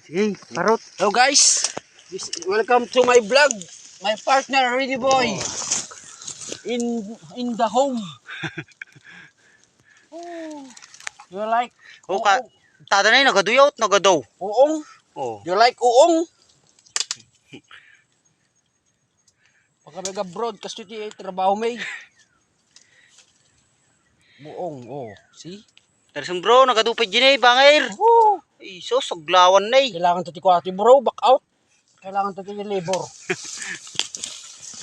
Sige, parot. Hello guys, welcome to my vlog. My partner Ready Boy in the home. Oh, you like O ka, tada na yun, nagaduyot, nagadaw. uong? Oh. You like uong? Pagka nag-abroad, kasi di trabaho may. Buong, oh, see? Tersong bro, nagadupay dyan eh, bangir. Woo! Iso, saglawan na eh. Kailangan tati ko ati bro, back out. Kailangan tati yung labor.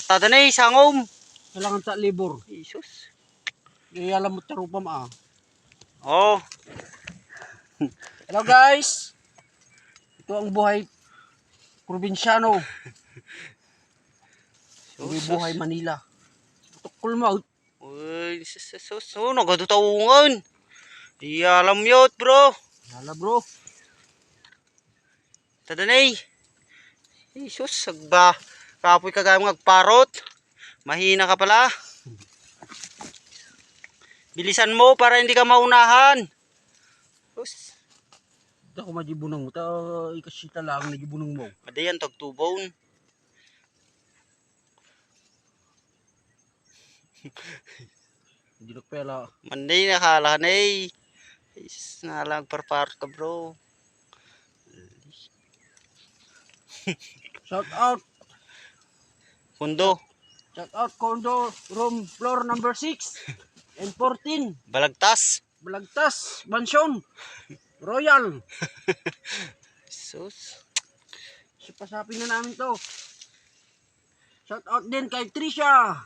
Tada na eh, sangom. Kailangan ta labor. Isos. Iyalam mo tarupa ma. Oh. Hello guys. Ito ang buhay probinsyano. Hindi buhay Manila. Tukol mo. Uy, so, nagadutaungan. Di alam yun, bro. Hala bro. Tada na eh. Isos, sagba. Kapoy ka gaya magparot. Mahina ka pala. Bilisan mo para hindi ka maunahan. Us. Ito ko majibunong mo. Ito ikasita lang najibunong mo. Madayan, tagtubon. Hindi pala. Manday nakala na eh. Is nalang parparot ka bro. Shout out. Kundo. Shout out condo room floor number 6 and 14. Balagtas. Balagtas. Mansion. Royal. Sus. Sipasapin na namin to. Shout out din kay Trisha.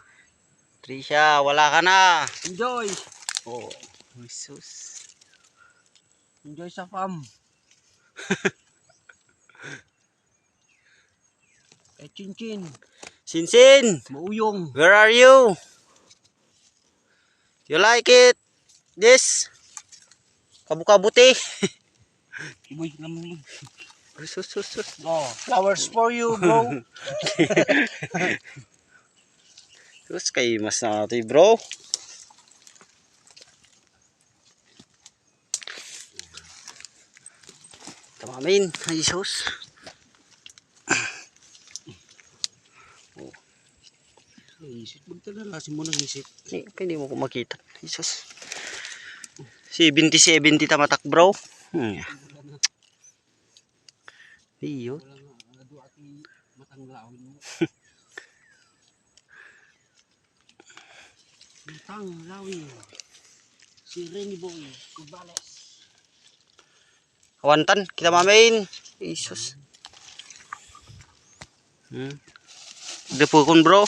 Trisha, wala ka na. Enjoy. Oh. Sus. Enjoy sa farm. Kay Chinchin. Sinsin. Mauyong. Where are you? You like it? This? Kabukabuti. Iboy naman. Sus. Oh, flowers for you, bro. Sus, kay mas na natin bro. Tamamin. Ay sus. Isit, magtagalasin mo ng isit. Hindi mo ko makita. Jesus. 70 tamatak bro. Iyo. Matanglawin. Si Renny Boy. Kubales. Kawantan. Kita mamin. Jesus. Depukon bro.